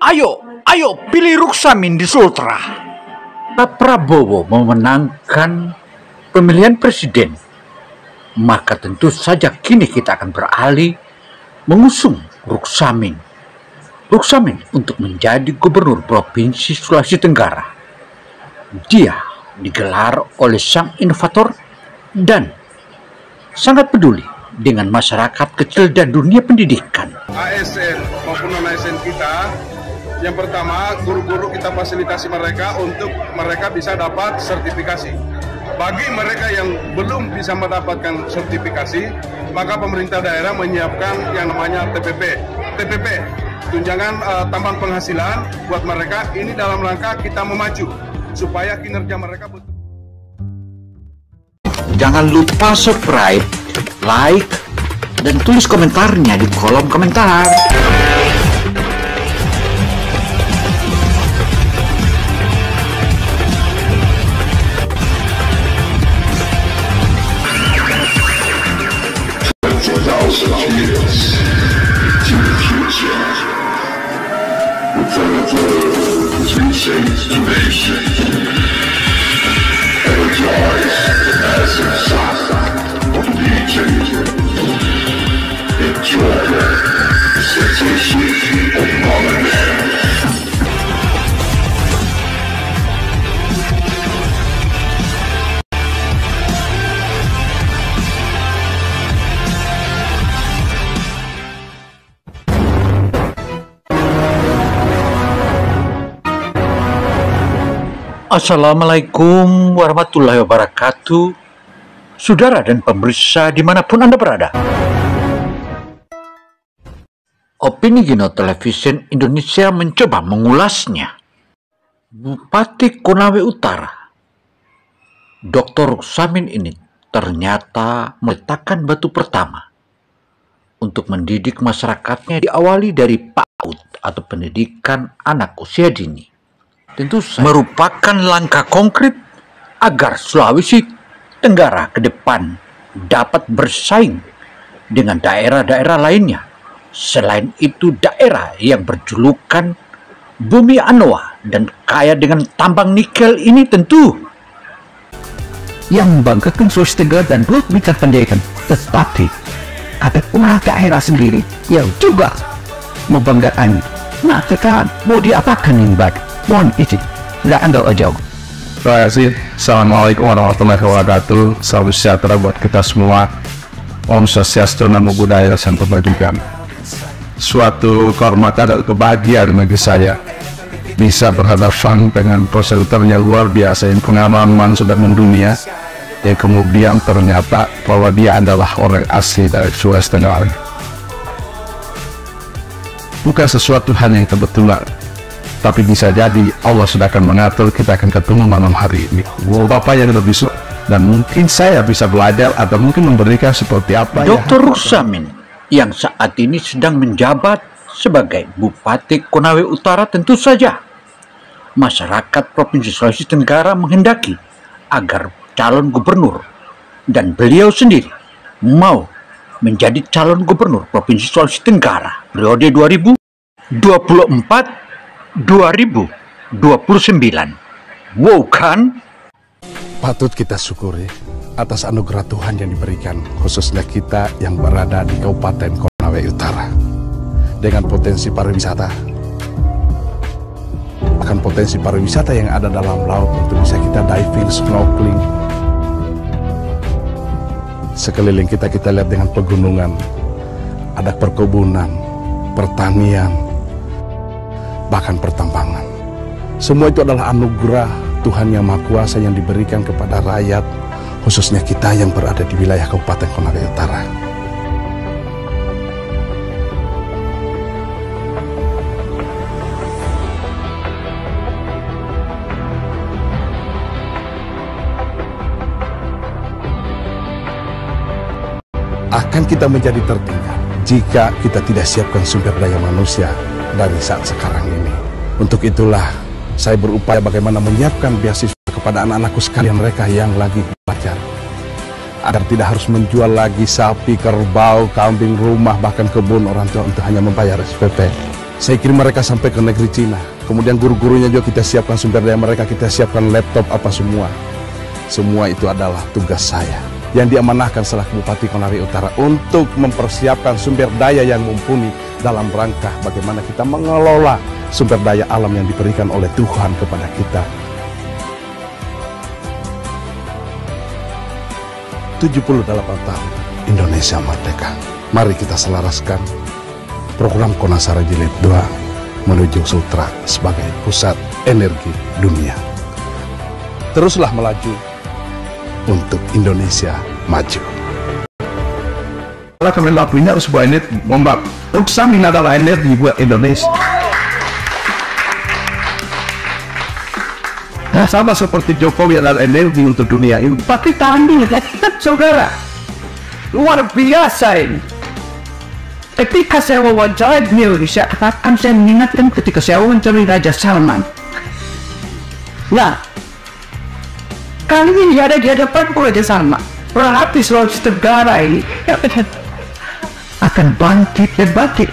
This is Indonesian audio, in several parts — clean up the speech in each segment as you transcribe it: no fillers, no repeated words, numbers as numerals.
Ayo pilih Ruksamin di Sultra. Pak Prabowo memenangkan pemilihan presiden, maka tentu saja kini kita akan beralih mengusung Ruksamin untuk menjadi gubernur Provinsi Sulawesi Tenggara. Dia digelar oleh sang inovator dan sangat peduli dengan masyarakat kecil dan dunia pendidikan. ASN maupun non-ASN kita, yang pertama guru-guru kita fasilitasi mereka untuk mereka bisa dapat sertifikasi. Bagi mereka yang belum bisa mendapatkan sertifikasi, maka pemerintah daerah menyiapkan yang namanya TPP, tunjangan tambahan penghasilan buat mereka. Ini dalam rangka kita memacu supaya kinerja mereka betul. Jangan lupa subscribe, like, dan tulis komentarnya di kolom komentar. Assalamualaikum warahmatullahi wabarakatuh, saudara dan pemirsa dimanapun Anda berada. Opini Gino Television Indonesia mencoba mengulasnya. Bupati Konawe Utara, Dr. Ruksamin ini ternyata meletakkan batu pertama untuk mendidik masyarakatnya, diawali dari PAUD atau pendidikan anak usia dini. Tentu saja merupakan langkah konkret agar Sulawesi Tenggara ke depan dapat bersaing dengan daerah-daerah lainnya. Selain itu, daerah yang berjulukan Bumi Anoa dan kaya dengan tambang nikel ini tentu yang membanggakan Sulawesi Tenggara dan berikan pendidikan. Tetapi ada pula daerah sendiri yang juga membanggakan. Nah, sekarang mau diapakan yang baik? Mohon izin, tidak Anda jauh. Terima kasih. Assalamualaikum warahmatullahi wabarakatuh. Salam sejahtera buat kita semua. Om Swastiastu, Namo Buddhaya, Salam Kebajikan. Suatu kehormatan dan kebahagiaan bagi saya bisa berhadapan dengan presenter yang luar biasa yang pengalaman sudah mendunia, yang kemudian ternyata bahwa dia adalah orang asli dari Sulawesi Tenggara. Bukan sesuatu hal yang kebetulan, tapi bisa jadi Allah sudah akan mengatur kita akan ketemu malam hari ini. Bapak yang lebih suka dan mungkin saya bisa belajar atau mungkin memberikan seperti apa Dr. Ruksamin yang saat ini sedang menjabat sebagai Bupati Konawe Utara. Tentu saja masyarakat Provinsi Sulawesi Tenggara menghendaki agar calon gubernur dan beliau sendiri mau menjadi calon gubernur Provinsi Sulawesi Tenggara periode 2024-2029. Wow kan? Patut kita syukuri atas anugerah Tuhan yang diberikan, khususnya kita yang berada di Kabupaten Konawe Utara. Dengan potensi pariwisata, bahkan potensi pariwisata yang ada dalam laut untuk bisa kita diving, snorkeling. Sekeliling kita lihat dengan pegunungan, ada perkebunan, pertanian, bahkan pertambangan. Semua itu adalah anugerah Tuhan Yang Maha Kuasa yang diberikan kepada rakyat, khususnya kita yang berada di wilayah Kabupaten Konawe Utara. Akan kita menjadi tertinggal jika kita tidak siapkan sumber daya manusia dari saat sekarang ini. Untuk itulah saya berupaya bagaimana menyiapkan beasiswa kepada anak-anakku sekalian, mereka yang lagi belajar, agar tidak harus menjual lagi sapi, kerbau, kambing, rumah, bahkan kebun orang tua untuk hanya membayar SPP. Saya kirim mereka sampai ke negeri Cina. Kemudian guru-gurunya juga kita siapkan sumber daya mereka, kita siapkan laptop apa semua. Semua itu adalah tugas saya yang diamanahkan selaku Bupati Konawe Utara untuk mempersiapkan sumber daya yang mumpuni dalam rangka bagaimana kita mengelola sumber daya alam yang diberikan oleh Tuhan kepada kita. 78 tahun Indonesia merdeka. Mari kita selaraskan program Konasara Jilid 2 menuju Sultra sebagai pusat energi dunia. Teruslah melaju untuk Indonesia maju. Kalau kami lakuinnya harus sebuah energi, membak. Ruksamin adalah energi buat Indonesia. Nah, sama seperti Jokowi adalah energi untuk dunia ini. Tapi tadi, saudara, luar biasa ini. Ketika saya wawancara beliau, saya katakan, saya mengingatkan ketika saya wawancara Raja Salman. Nah, kali ini ada di hadapan Raja Salman. Berarti Sulawesi Tenggara ini akan bangkit dan bangkit.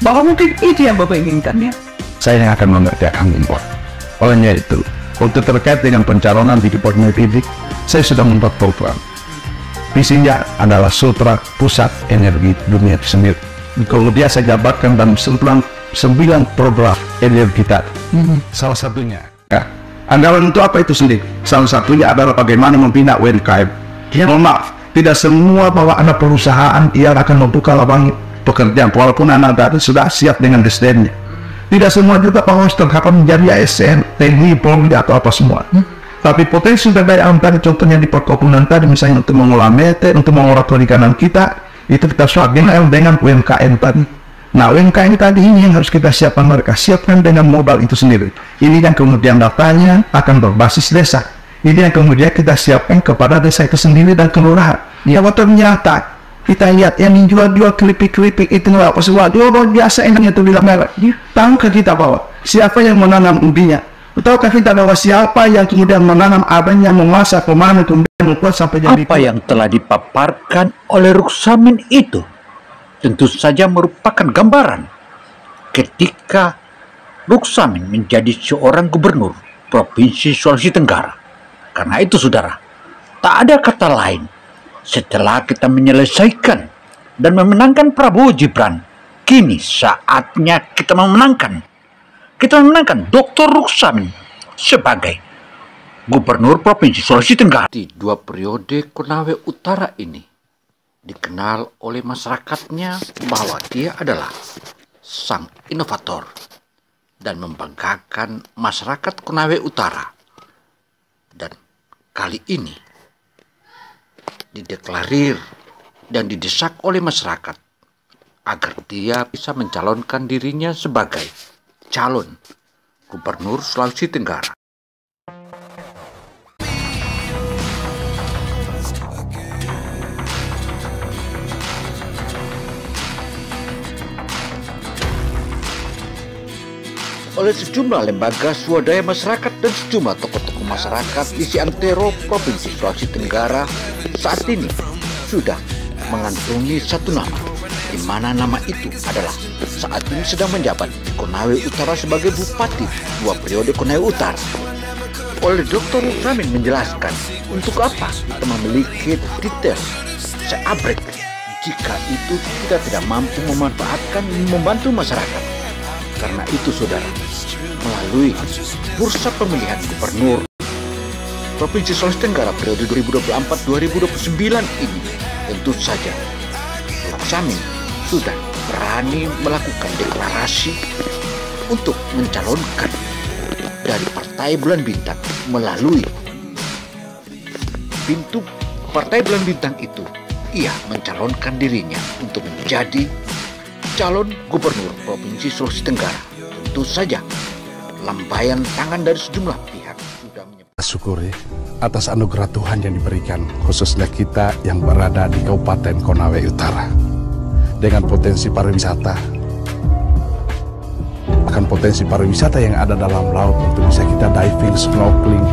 Bahwa mungkin itu yang Bapak inginkan ya. Saya yang akan mengerjakan impor. Olehnya itu, untuk terkait dengan pencalonan di Departemen Pendidik, saya sudah membuat program. Visinya adalah Sultra Pusat Energi Dunia itu sendiri. Kemudian saya jabarkan dalam 9 program energi kita. Salah satunya, ya, anggaran untuk apa itu sendiri? Salah satunya adalah bagaimana membina UMKM. Ya, mohon maaf, tidak semua bahwa anak perusahaan ia akan membuka lapangan pekerjaan, walaupun anak dari sudah siap dengan SDM-nya. Tidak semua juga bahwa akan menjadi ASN, teknik, polri atau apa semua. Tapi potensi daya alam tadi, contohnya di perkebunan tadi, misalnya untuk mengolah mete, untuk mengolah perikanan kita, itu kita suapin dengan UMKM tadi. Nah, UMKM tadi ini yang harus kita siapkan, mereka siapkan dengan modal itu sendiri. Ini yang kemudian datanya akan berbasis desa. Ini yang kemudian kita siapkan kepada desa itu sendiri dan kelurahan. Ya, ternyata kita lihat yang jual keripik-keripik itu apa semua, luar biasa enaknya itu bilang merek. Tahukah kita bahwa siapa yang menanam ubinya? Tahukah kita bahwa siapa yang kemudian menanam abangnya, memasak, memanen, kemudian membuat sampai jadi apa yang telah dipaparkan oleh Ruksamin itu tentu saja merupakan gambaran ketika Ruksamin menjadi seorang gubernur Provinsi Sulawesi Tenggara. Karena itu saudara, tak ada kata lain setelah kita menyelesaikan dan memenangkan Prabowo Gibran, kini saatnya kita memenangkan Dr. Ruksamin sebagai Gubernur Provinsi Sulawesi Tenggara. Di 2 periode Konawe Utara ini dikenal oleh masyarakatnya bahwa dia adalah sang inovator dan membanggakan masyarakat Konawe Utara. Dan kali ini dideklarir dan didesak oleh masyarakat agar dia bisa mencalonkan dirinya sebagai calon Gubernur Sulawesi Tenggara. Oleh sejumlah lembaga swadaya masyarakat dan sejumlah tokoh-tokoh masyarakat di seantero Provinsi Sulawesi Tenggara saat ini sudah mengantongi satu nama, di mana nama itu adalah saat ini sedang menjabat di Konawe Utara sebagai Bupati 2 periode Konawe Utara. Oleh Dr. Ruksamin menjelaskan untuk apa kita memiliki detail seabrek jika itu kita tidak mampu memanfaatkan membantu masyarakat. Karena itu saudara, melalui bursa pemilihan gubernur Provinsi Sulawesi Tenggara periode 2024-2029 ini, tentu saja Ruksamin sudah berani melakukan deklarasi untuk mencalonkan dari Partai Bulan Bintang. Melalui pintu Partai Bulan Bintang itu, ia mencalonkan dirinya untuk menjadi calon Gubernur Provinsi Sulawesi Tenggara. Tentu saja lambaian tangan dari sejumlah pihak sudah menyebut. Syukuri atas anugerah Tuhan yang diberikan khususnya kita yang berada di Kabupaten Konawe Utara dengan potensi pariwisata, akan potensi pariwisata yang ada dalam laut untuk bisa kita diving, snorkeling.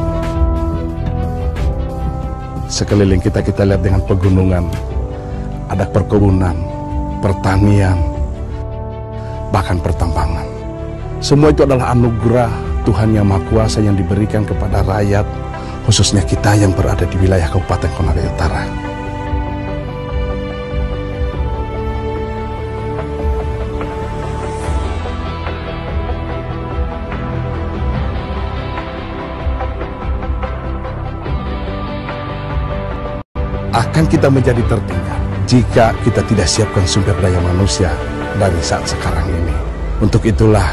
Sekeliling kita lihat dengan pegunungan, ada perkebunan, pertanian, bahkan pertambangan. Semua itu adalah anugerah Tuhan Yang Maha Kuasa yang diberikan kepada rakyat, khususnya kita yang berada di wilayah Kabupaten Konawe Utara. Akan kita menjadi tertinggal jika kita tidak siapkan sumber daya manusia dari saat sekarang ini. Untuk itulah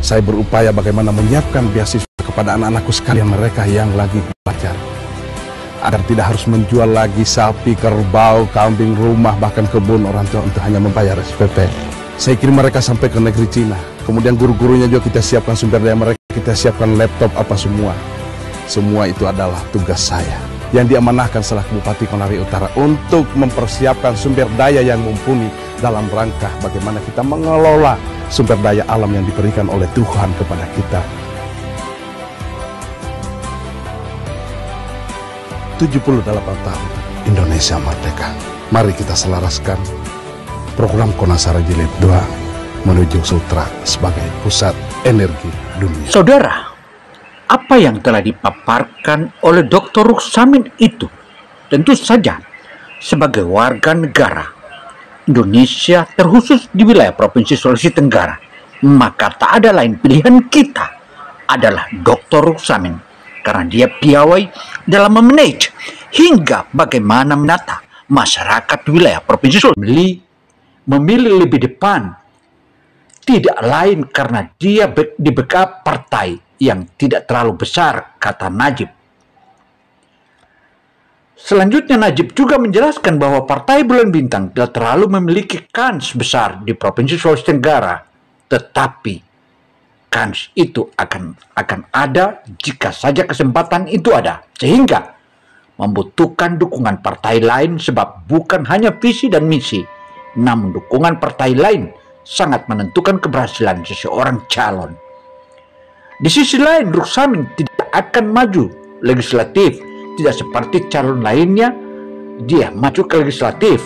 saya berupaya bagaimana menyiapkan beasiswa kepada anak-anakku sekalian, mereka yang lagi belajar, agar tidak harus menjual lagi sapi, kerbau, kambing, rumah, bahkan kebun orang tua untuk hanya membayar SPP. Saya kirim mereka sampai ke negeri Cina. Kemudian guru-gurunya juga kita siapkan sumber daya mereka, kita siapkan laptop apa semua. Semua itu adalah tugas saya yang diamanahkan selaku Bupati Konawe Utara untuk mempersiapkan sumber daya yang mumpuni dalam rangka bagaimana kita mengelola sumber daya alam yang diberikan oleh Tuhan kepada kita. 78 tahun Indonesia merdeka. Mari kita selaraskan program Konasara Jilid 2 menuju Sultra sebagai pusat energi dunia. Saudara, apa yang telah dipaparkan oleh Dr. Ruksamin itu tentu saja sebagai warga negara Indonesia, terkhusus di wilayah Provinsi Sulawesi Tenggara, maka tak ada lain pilihan kita adalah Dr. Ruksamin, karena dia piawai dalam memanage hingga bagaimana menata masyarakat di wilayah Provinsi Sulawesi. Memilih lebih depan tidak lain karena dia di backup partai yang tidak terlalu besar, kata Najib. Selanjutnya Najib juga menjelaskan bahwa Partai Bulan Bintang tidak terlalu memiliki kans besar di Provinsi Sulawesi Tenggara, tetapi kans itu akan ada jika saja kesempatan itu ada, sehingga membutuhkan dukungan partai lain, sebab bukan hanya visi dan misi, namun dukungan partai lain sangat menentukan keberhasilan seseorang calon. Di sisi lain, Ruksamin tidak akan maju legislatif, tidak seperti calon lainnya dia maju ke legislatif,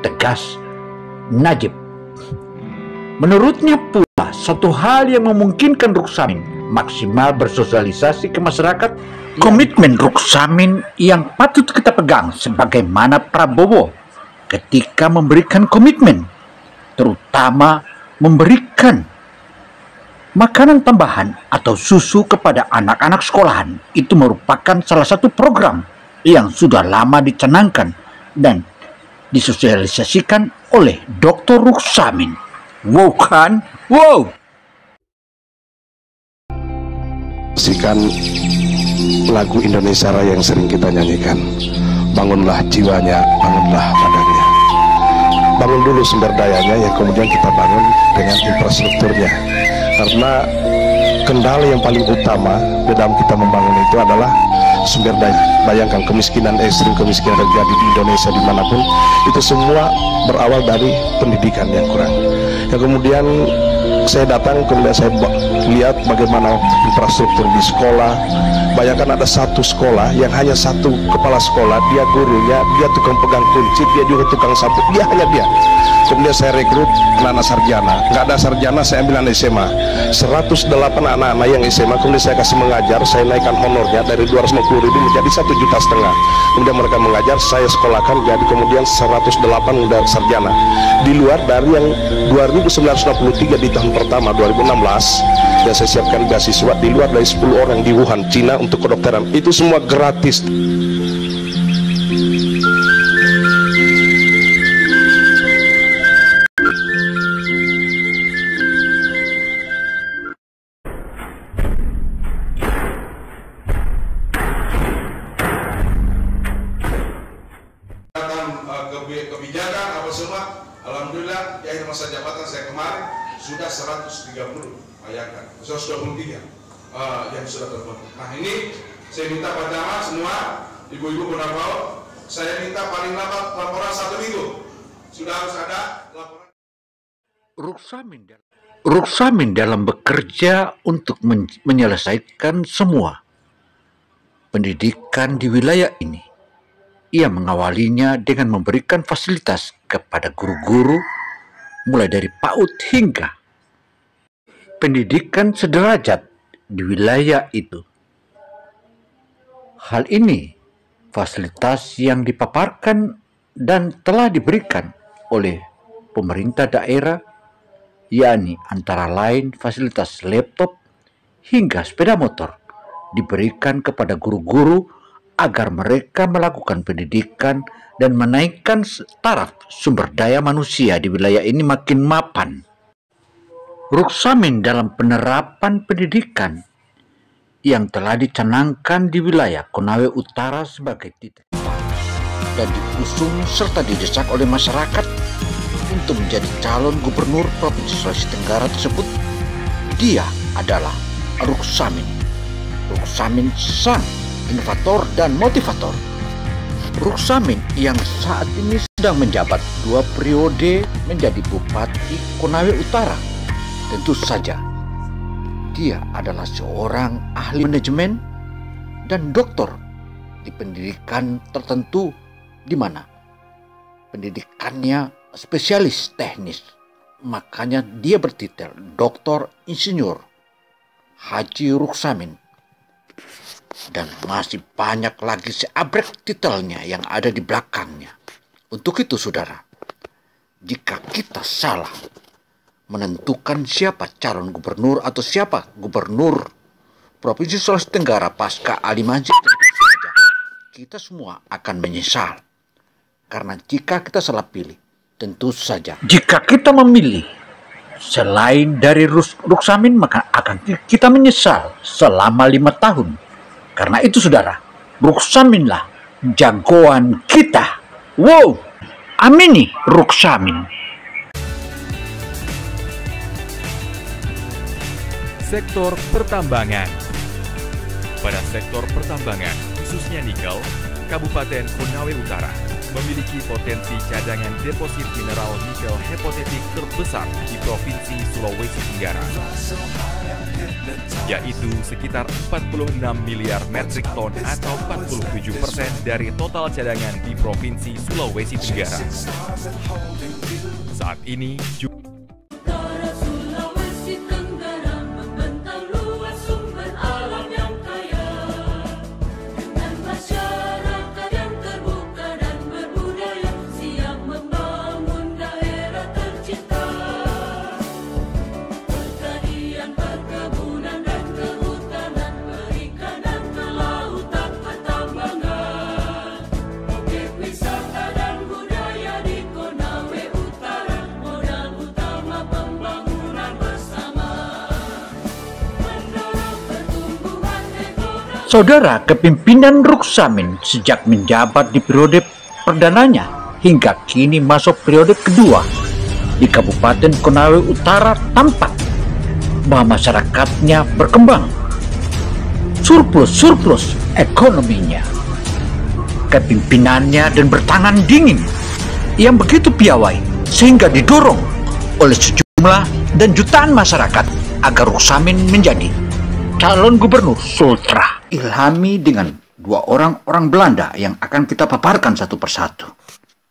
tegas Najib. Menurutnya pula, satu hal yang memungkinkan Ruksamin maksimal bersosialisasi ke masyarakat, komitmen Ruksamin yang patut kita pegang sebagaimana Prabowo ketika memberikan komitmen, terutama memberikan makanan tambahan atau susu kepada anak-anak sekolahan. Itu merupakan salah satu program yang sudah lama dicanangkan dan disosialisasikan oleh Dr. Ruksamin. Wow kan? Wow! Sikan lagu Indonesia Raya yang sering kita nyanyikan. Bangunlah jiwanya, bangunlah badannya. Bangun dulu sumber dayanya, yang kemudian kita bangun dengan infrastrukturnya. Karena kendala yang paling utama di dalam kita membangun itu adalah sumber daya. Bayangkan kemiskinan ekstrim, kemiskinan terjadi di Indonesia dimanapun, itu semua berawal dari pendidikan yang kurang. Yang kemudian saya datang, kemudian saya lihat bagaimana infrastruktur di sekolah. Bayangkan ada satu sekolah yang hanya satu kepala sekolah, dia gurunya, dia tukang pegang kunci, dia juga tukang sapu, dia hanya dia. Kemudian saya rekrut anak-anak sarjana, nggak ada sarjana, saya ambil anak SMA, 108 anak-anak yang SMA, kemudian saya kasih mengajar, saya naikkan honornya dari 250.000 menjadi 1,5 juta. Kemudian mereka mengajar, saya sekolahkan, jadi kemudian 108 udah sarjana. Di luar dari yang 2.963 di tahun pertama 2016, dan saya siapkan beasiswa di luar dari 10 orang di Wuhan, Cina untuk kedokteran. Itu semua gratis. Kebijakan apa semua, alhamdulillah di akhir masa jabatan saya kemarin sudah 130, bayangkan 123 yang sudah terbentuk. Nah ini saya minta Pak Camat semua, ibu-ibu penambah, saya minta paling lambat laporan 1 minggu sudah harus ada laporan. Ruksamin dalam bekerja untuk menyelesaikan semua pendidikan di wilayah ini. Ia mengawalinya dengan memberikan fasilitas kepada guru-guru mulai dari PAUD hingga pendidikan sederajat di wilayah itu. Hal ini fasilitas yang dipaparkan dan telah diberikan oleh pemerintah daerah, yakni antara lain fasilitas laptop hingga sepeda motor diberikan kepada guru-guru agar mereka melakukan pendidikan dan menaikkan taraf sumber daya manusia di wilayah ini makin mapan. Ruksamin dalam penerapan pendidikan yang telah dicanangkan di wilayah Konawe Utara sebagai titik dan diusung serta didesak oleh masyarakat untuk menjadi calon gubernur Provinsi Sulawesi Tenggara tersebut, dia adalah Ruksamin. Ruksamin sang inovator dan motivator. Ruksamin yang saat ini sedang menjabat 2 periode menjadi Bupati Konawe Utara. Tentu saja dia adalah seorang ahli manajemen dan doktor di pendidikan tertentu, di mana pendidikannya spesialis teknis. Makanya dia bertitel Doktor Insinyur Haji Ruksamin. Dan masih banyak lagi seabrek titelnya yang ada di belakangnya. Untuk itu saudara, jika kita salah menentukan siapa calon gubernur atau siapa gubernur Provinsi Sulawesi Tenggara pasca Ali Majid, kita semua akan menyesal. Karena jika kita salah pilih, tentu saja jika kita memilih selain dari Ruksamin, maka akan kita menyesal selama 5 tahun. Karena itu saudara, Ruksaminlah jagoan kita. Wow, amini Ruksamin. Sektor pertambangan. Pada sektor pertambangan, khususnya nikel, Kabupaten Konawe Utara memiliki potensi cadangan deposit mineral nikel hipotetik terbesar di Provinsi Sulawesi Tenggara, yaitu sekitar 46 miliar metrik ton atau 47% dari total cadangan di Provinsi Sulawesi Tenggara. Saat ini Saudara, kepimpinan Ruksamin sejak menjabat di periode perdananya hingga kini masuk periode kedua di Kabupaten Konawe Utara tampak bahwa masyarakatnya berkembang, surplus ekonominya, kepimpinannya dan bertangan dingin yang begitu piawai sehingga didorong oleh sejumlah dan jutaan masyarakat agar Ruksamin menjadi calon gubernur Sultra. Ilhami dengan 2 orang Belanda yang akan kita paparkan satu persatu.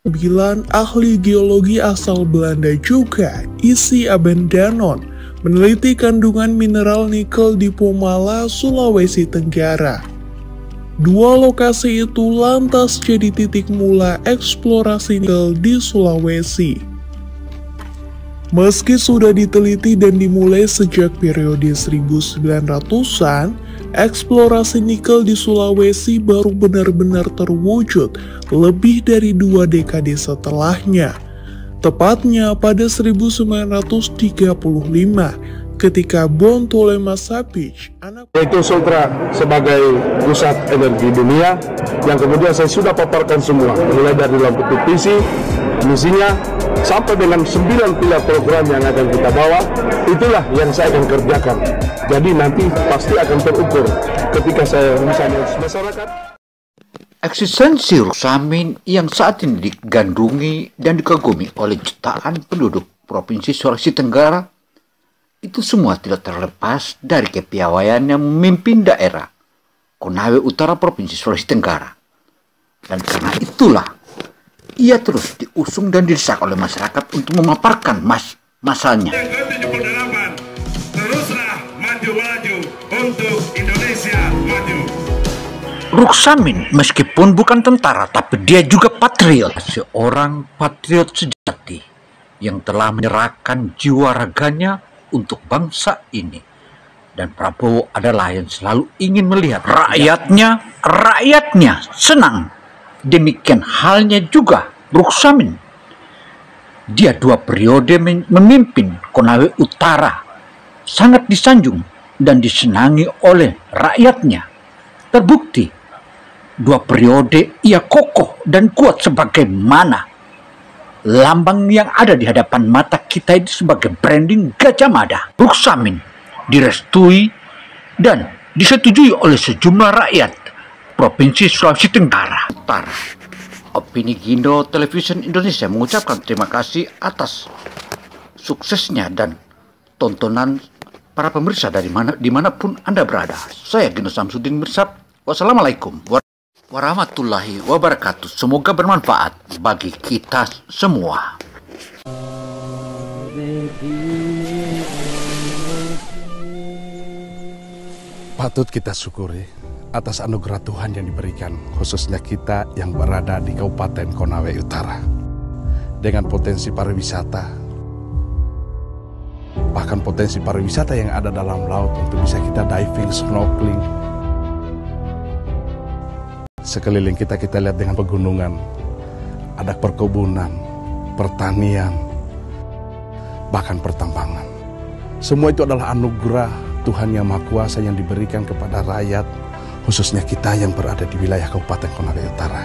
9 ahli geologi asal Belanda juga, Isi Abendanon, meneliti kandungan mineral nikel di Pomala, Sulawesi Tenggara. 2 lokasi itu lantas jadi titik mula eksplorasi nikel di Sulawesi. Meski sudah diteliti dan dimulai sejak periode 1900-an, eksplorasi nikel di Sulawesi baru benar-benar terwujud lebih dari 2 dekade setelahnya. Tepatnya pada 1935, ketika Bontolema Sapic, yaitu Sultra sebagai pusat energi dunia, yang kemudian saya sudah paparkan semua, mulai dari lampu visi, misinya, sampai dengan 9 pilar program yang akan kita bawa. Itulah yang saya akan kerjakan. Jadi nanti pasti akan terukur ketika saya misalnya masyarakat. Eksistensi Ruksamin yang saat ini digandrungi dan dikagumi oleh jutaan penduduk Provinsi Sulawesi Tenggara itu semua tidak terlepas dari kepiawaiannya memimpin daerah Konawe Utara Provinsi Sulawesi Tenggara. Dan karena itulah ia terus diusung dan didesak oleh masyarakat untuk memaparkan masalahnya. Yang ke-78 terus Ruksamin meskipun bukan tentara, tapi dia juga patriot. Seorang patriot sejati yang telah menyerahkan jiwa raganya untuk bangsa ini. Dan Prabowo adalah yang selalu ingin melihat rakyatnya senang. Demikian halnya juga Ruksamin. Dia 2 periode memimpin Konawe Utara, sangat disanjung dan disenangi oleh rakyatnya. Terbukti 2 periode ia kokoh dan kuat sebagaimana lambang yang ada di hadapan mata kita itu sebagai branding Gajah Mada. Ruksamin direstui dan disetujui oleh sejumlah rakyat Provinsi Sulawesi Tenggara. Opini Gindo Television Indonesia mengucapkan terima kasih atas suksesnya dan tontonan para pemirsa dimanapun Anda berada. Saya Gindo Samsudin Mirsad. Wassalamualaikum warahmatullahi wabarakatuh. Semoga bermanfaat bagi kita semua. Patut kita syukuri atas anugerah Tuhan yang diberikan, khususnya kita yang berada di Kabupaten Konawe Utara. Dengan potensi pariwisata, bahkan potensi pariwisata yang ada dalam laut untuk bisa kita diving, snorkeling. Sekeliling kita lihat dengan pegunungan, ada perkebunan, pertanian, bahkan pertambangan. Semua itu adalah anugerah Tuhan Yang Maha Kuasa yang diberikan kepada rakyat, khususnya kita yang berada di wilayah Kabupaten Konawe Utara.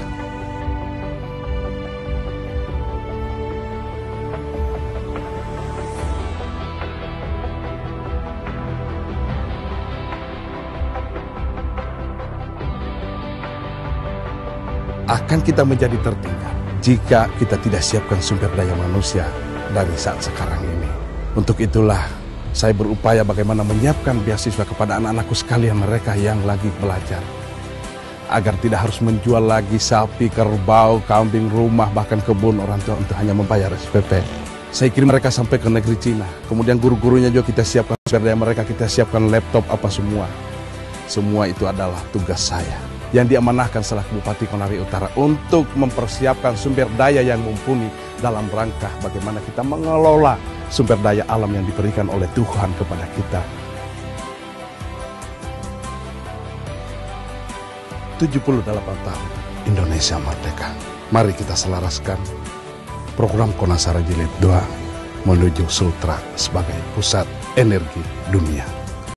Akan kita menjadi tertinggal jika kita tidak siapkan sumber daya manusia dari saat sekarang ini. Untuk itulah saya berupaya bagaimana menyiapkan beasiswa kepada anak-anakku sekalian, mereka yang lagi belajar, agar tidak harus menjual lagi sapi, kerbau, kambing, rumah, bahkan kebun orang tua untuk hanya membayar SPP. Saya kirim mereka sampai ke negeri Cina. Kemudian guru-gurunya juga kita siapkan sumber daya mereka, kita siapkan laptop apa semua. Semua itu adalah tugas saya yang diamanahkan selaku Bupati Konawe Utara untuk mempersiapkan sumber daya yang mumpuni dalam rangka bagaimana kita mengelola sumber daya alam yang diberikan oleh Tuhan kepada kita. 78 tahun Indonesia merdeka. Mari kita selaraskan program Konasara Jilid 2 menuju Sultra sebagai pusat energi dunia.